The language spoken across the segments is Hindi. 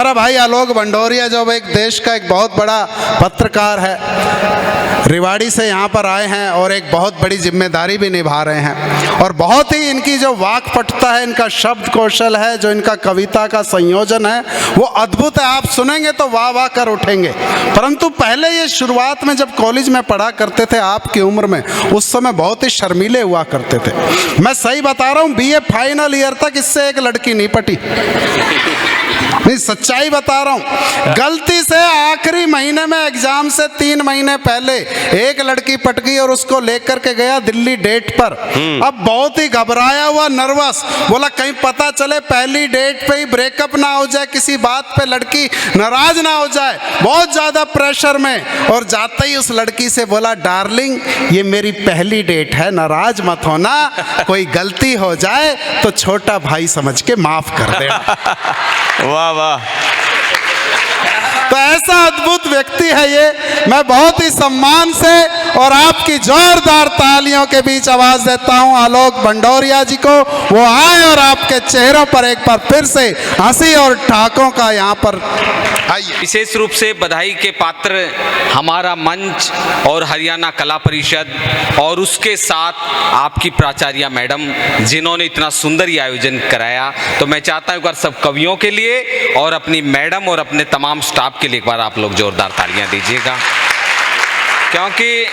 हमारा भाई आलोक भंडोरिया जो एक देश का एक बहुत बड़ा पत्रकार है, रेवाड़ी से यहाँ पर आए हैं और एक बहुत बड़ी जिम्मेदारी भी निभा रहे हैं। और बहुत ही इनकी जो वाक्पटुता है, इनका शब्द कौशल है, जो इनका कविता का संयोजन है वो अद्भुत है। आप सुनेंगे तो वाह वाह कर उठेंगे। परंतु पहले ये शुरुआत में जब कॉलेज में पढ़ा करते थे आपकी उम्र में, उस समय बहुत ही शर्मीले हुआ करते थे। मैं सही बता रहा हूँ, बीए फाइनल ईयर तक इससे एक लड़की नहीं पटी। नहीं, सच्चाई बता रहा हूँ। गलती से आखिरी महीने में एग्जाम से 3 महीने पहले एक लड़की पट गई और उसको लेकर के गया दिल्ली डेट पर। अब बहुत ही घबराया हुआ, नर्वस, बोला कहीं पता चले पहली डेट पे ही ब्रेकअप ना हो जाए, किसी बात पे लड़की नाराज ना हो जाए, बहुत ज्यादा प्रेशर में। और जाते ही उस लड़की से बोला, डार्लिंग ये मेरी पहली डेट है, नाराज मत होना, कोई गलती हो जाए तो छोटा भाई समझ के माफ कर देना। वाह वाह। तो ऐसा अद्भुत व्यक्ति है ये। मैं बहुत ही सम्मान से और आपकी जोरदार तालियों के बीच आवाज देता हूं आलोक भंडोरिया जी को। वो आए और आपके चेहरों पर एक बार फिर से हंसी और ठाकों का यहाँ पर आइए। विशेष रूप से बधाई के पात्र हमारा मंच और हरियाणा कला परिषद और उसके साथ आपकी प्राचार्य मैडम, जिन्होंने इतना सुंदर ये आयोजन कराया। तो मैं चाहता हूँ एक बार सब कवियों के लिए और अपनी मैडम और अपने तमाम स्टाफ के लिए एक बार आप लोग जोरदार तालियां दीजिएगा, क्योंकि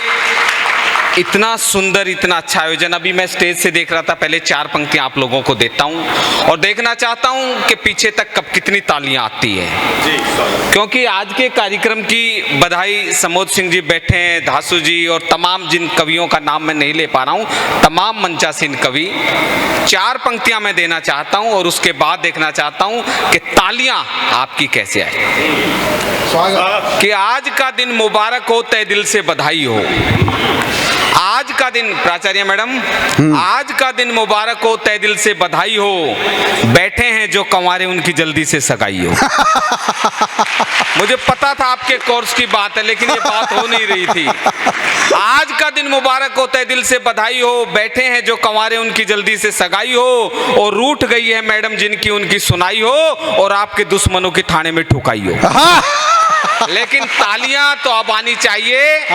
इतना सुंदर, इतना अच्छा आयोजन। अभी मैं स्टेज से देख रहा था, पहले 4 पंक्तियां आप लोगों को देता हूं और देखना चाहता हूं कि पीछे तक कब कितनी तालियां आती हैं, क्योंकि आज के कार्यक्रम की बधाई समोद सिंह जी बैठे हैं, धासु जी और तमाम जिन कवियों का नाम मैं नहीं ले पा रहा हूं, तमाम मंचासीन कवि। 4 पंक्तियां मैं देना चाहता हूं और उसके बाद देखना चाहता हूं कि तालियां आपकी कैसे आए। कि आज का दिन मुबारक हो, तहे दिल से बधाई हो। आज का दिन, प्राचार्य मैडम, आज का दिन मुबारक हो, तहे दिल से बधाई हो। बैठे हैं जो कंवारे उनकी जल्दी से सगाई हो। मुझे पता था आपके कोर्स की बात है, लेकिन ये बात हो नहीं रही थी। आज का दिन मुबारक हो, तहे दिल से बधाई हो। बैठे हैं जो कंवारे उनकी जल्दी से सगाई हो। और रूठ गई है मैडम जिनकी उनकी सुनाई हो, और आपके दुश्मनों की थाने में ठुकाई हो। लेकिन तालियां तो अब आनी चाहिए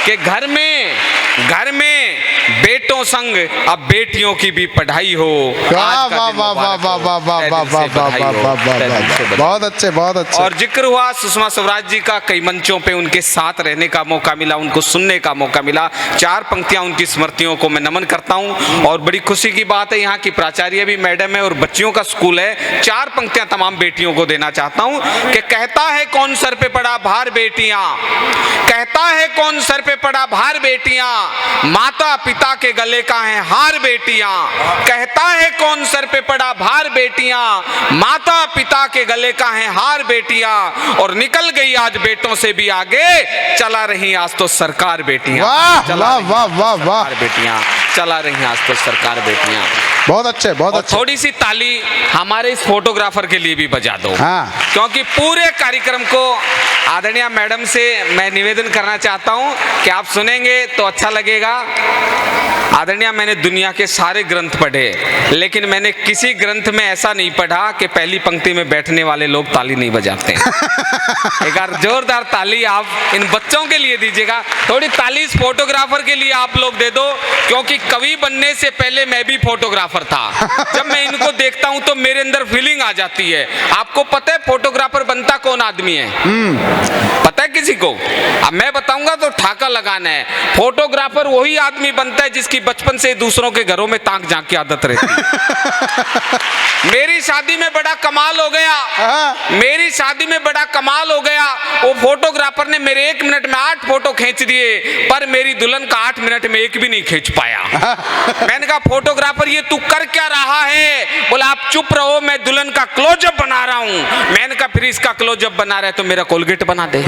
कि घर में बेटों संग अब बेटियों की भी पढ़ाई हो। बहुत अच्छे, बहुत अच्छे। और जिक्र हुआ सुषमा स्वराज जी का, कई मंचों पे उनके साथ रहने का मौका मिला, उनको सुनने का मौका मिला। 4 पंक्तियां उनकी स्मृतियों को मैं नमन करता हूं। और बड़ी खुशी की बात है, यहाँ की प्राचार्य भी मैडम है और बच्चियों का स्कूल है। 4 पंक्तियां तमाम बेटियों को देना चाहता हूं कि कहता है कौन सर पे पड़ा भार बेटियां, कहता है कौन सर पे पड़ा भार बेटियां, माता पिता के गले का है हार बेटियां। कहता है कौन सर पे पड़ा भार बेटियां, माता पिता के गले का है हार बेटियां। और निकल गई आज बेटों से भी आगे, चला रही आज तो सरकार बेटियां। वाह वाह वाह वाह बेटियां चला रही आज तो सरकार बेटियां। बहुत अच्छे, बहुत अच्छे। थोड़ी सी ताली हमारे इस फोटोग्राफर के लिए भी बजा दो। हाँ। क्योंकि पूरे कार्यक्रम को आदरणीय मैडम से मैं निवेदन करना चाहता हूं कि आप सुनेंगे तो अच्छा लगेगा। आदरणीय, मैंने दुनिया के सारे ग्रंथ पढ़े, लेकिन मैंने किसी ग्रंथ में ऐसा नहीं पढ़ा कि पहली पंक्ति में बैठने वाले लोग ताली नहीं बजाते। एक बार जोरदार ताली आप इन बच्चों के लिए दीजिएगा। थोड़ी ताली इस फोटोग्राफर के लिए आप लोग दे दो, क्योंकि कवि बनने से पहले मैं भी फोटोग्राफर था। जब मैं इनको देखता हूं तो मेरे अंदर फीलिंग आ जाती है। आपको पता है फोटोग्राफर बनता कौन आदमी है? पता है किसी को? अब मैं बताऊंगा तो ठाका लगाना है। फोटोग्राफर वही आदमी बनता है जिसकी बचपन से दूसरों के घरों में ताक झांक की आदत रहती है। मेरी शादी में बड़ा कमाल हो गया, मेरी शादी में बड़ा कमाल हो गया। वो फोटोग्राफर ने मेरे 1 मिनट में 8 फोटो खींच दिए, पर मेरी दुल्हन का 8 मिनट में एक भी नहीं खींच पाया। मैंने कहा फोटोग्राफर ये तू कर क्या रहा है? बोला आप चुप रहो, मैं दुल्हन का क्लोजअप बना रहा हूं। मैंने कहा फिर इसका क्लोजअप बना रहा है तो मेरा कोलगेट बना दे।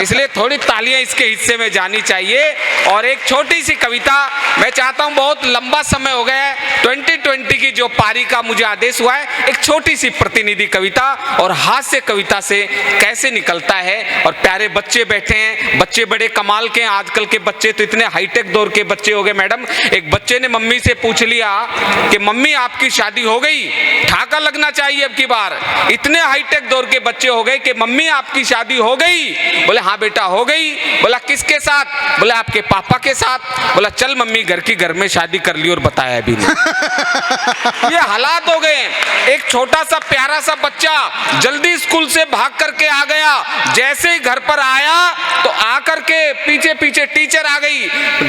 इसलिए थोड़ी तालियां इसके हिस्से में जानी चाहिए। और एक छोटी सी कविता मैं चाहता हूं, बहुत लंबा समय हो गया है 2020 की जो पारी का मुझे आदेश हुआ है, एक छोटी सी प्रतिनिधि कविता और हास्य कविता से कैसे निकल चलता है और प्यारे बच्चे बैठे हैं। बच्चे बड़े कमाल के हैं, आजकल के बच्चे तो इतने हाईटेक दौर के बच्चे हो गए मैडम। एक बच्चे ने मम्मी से पूछ लिया कि मम्मी आपकी शादी हो गई? ठाका लगना चाहिए अब की बार। इतने हाईटेक दौर के बच्चे हो गए कि मम्मी आपकी शादी हो गई? बोले हाँ बेटा हो गई। बोला किसके साथ? बोले आपके पापा के साथ। बोला चल मम्मी घर में शादी कर ली और बताया भी नहीं। ये हालात हो गए। एक छोटा सा प्यारा सा बच्चा जल्दी स्कूल से भाग करके आ गया। जैसे ही घर पर आया तो आकर के पीछे पीछे टीचर आ गई।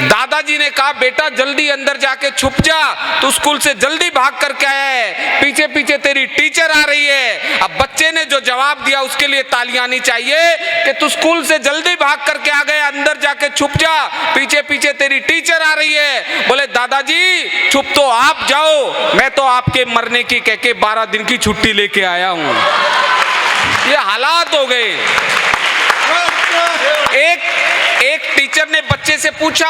दादाजी ने कहा बेटा जल्दी अंदर जाके छुप जा, तू स्कूल से जल्दी भाग करके आया है, पीछे पीछे तेरी टीचर आ रही है। अब बच्चे ने जो जवाब दिया उसके लिए तालियां आनी चाहिए कि तू स्कूल से जल्दी भाग करके आ गया, अंदर जाके छुप जा, पीछे पीछे तेरी टीचर आ रही है। बोले दादाजी छुप तो आप जाओ, मैं तो आपके मरने की कह के 12 दिन की छुट्टी लेके आया हूं। ये हालात हो गए। एक टीचर ने बच्चे से पूछा,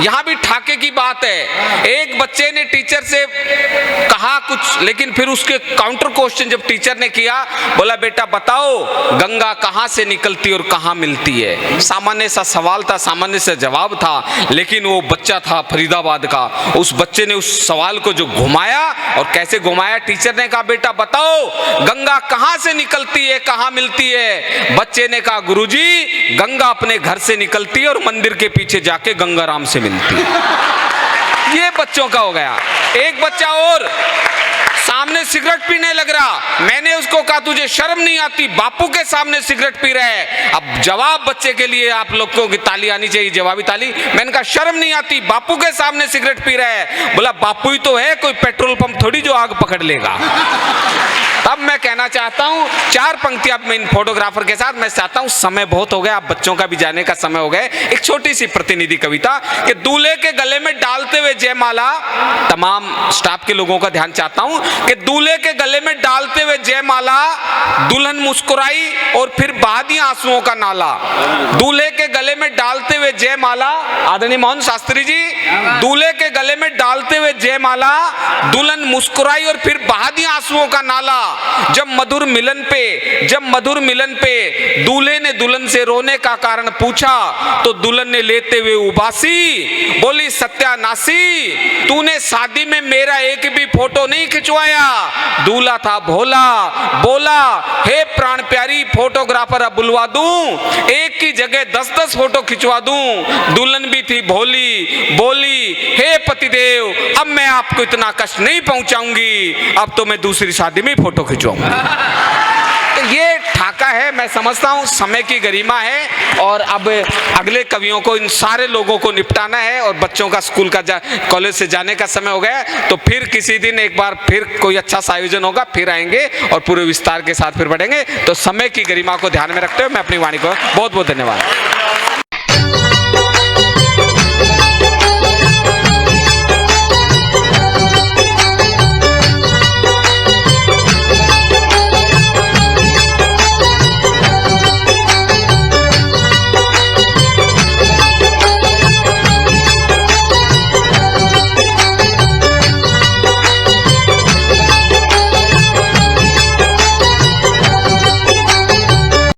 यहां भी ठाके की बात है। एक बच्चे ने टीचर से कहा कुछ, लेकिन फिर उसके काउंटर क्वेश्चन जब टीचर ने किया, बोला बेटा बताओ गंगा कहां से निकलती और कहां मिलती है? सामान्य सा सवाल था, सामान्य सा जवाब था, लेकिन वो बच्चा था फरीदाबाद का। उस बच्चे ने उस सवाल को जो घुमाया, और कैसे घुमाया, टीचर ने कहा बेटा बताओ गंगा कहां से निकलती है, कहां मिलती है? बच्चे ने कहा गुरुजी गंगा अपने घर से निकलती है और मंदिर के पीछे जाके गंगाराम से मिलती है। ये बच्चों का हो गया। एक बच्चा और सामने सिगरेट पीने लग रहा। मैंने उसको कहा तुझे शर्म नहीं आती, बापू के सामने सिगरेट पी रहा है? अब जवाब बच्चे के लिए आप लोगों की ताली आनी चाहिए, जवाबी ताली। मैंने कहा शर्म नहीं आती, बापू के सामने सिगरेट पी रहा है? बोला बापू ही तो है, कोई पेट्रोल पंप थोड़ी जो आग पकड़ लेगा। अब मैं कहना चाहता हूं 4 पंक्तियां मैं इन फोटोग्राफर के साथ, मैं चाहता हूं समय बहुत हो गया, आप बच्चों का भी जाने का समय हो गया। एक छोटी सी प्रतिनिधि कविता कि दूल्हे के गले में डालते हुए जयमाला, तमाम स्टाफ के लोगों का ध्यान चाहता हूं कि दूल्हे के गले में डालते हुए जयमाला, दुल्हन मुस्कुराई और फिर बहा दिया आंसुओं का नाला। दूल्हे के गले में डालते हुए जयमाला, आदरणीय मोहन शास्त्री जी, दूल्हे के गले में डालते हुए जयमाला, दुल्हन मुस्कुराई और फिर बहा दिया आंसुओं का नाला। जब मधुर मिलन पे दूल्हे ने दुल्हन से रोने का कारण पूछा, तो दुल्हन ने लेते हुए उबासी बोली सत्यानाशी, तूने शादी में मेरा एक भी फोटो नहीं खिंचवाया। दूल्हा था भोला, बोला हे प्राण प्यारी फोटोग्राफर अब बुलवा दूं, एक की जगह 10-10 फोटो खिंचवा दूं। दुल्हन भी थी भोली, बोली हे पतिदेव अब मैं आपको इतना कष्ट नहीं पहुंचाऊंगी, अब तो मैं दूसरी शादी में फोटो खिंचवाऊंगा। तो ये ठाका है, मैं समझता हूँ समय की गरिमा है। और अब अगले कवियों को, इन सारे लोगों को निपटाना है और बच्चों का स्कूल का कॉलेज से जाने का समय हो गया। तो फिर किसी दिन एक बार फिर कोई अच्छा सा आयोजन होगा, फिर आएंगे और पूरे विस्तार के साथ फिर बढ़ेंगे। तो समय की गरिमा को ध्यान में रखते हुए मैं अपनी वाणी को बहुत बहुत धन्यवाद।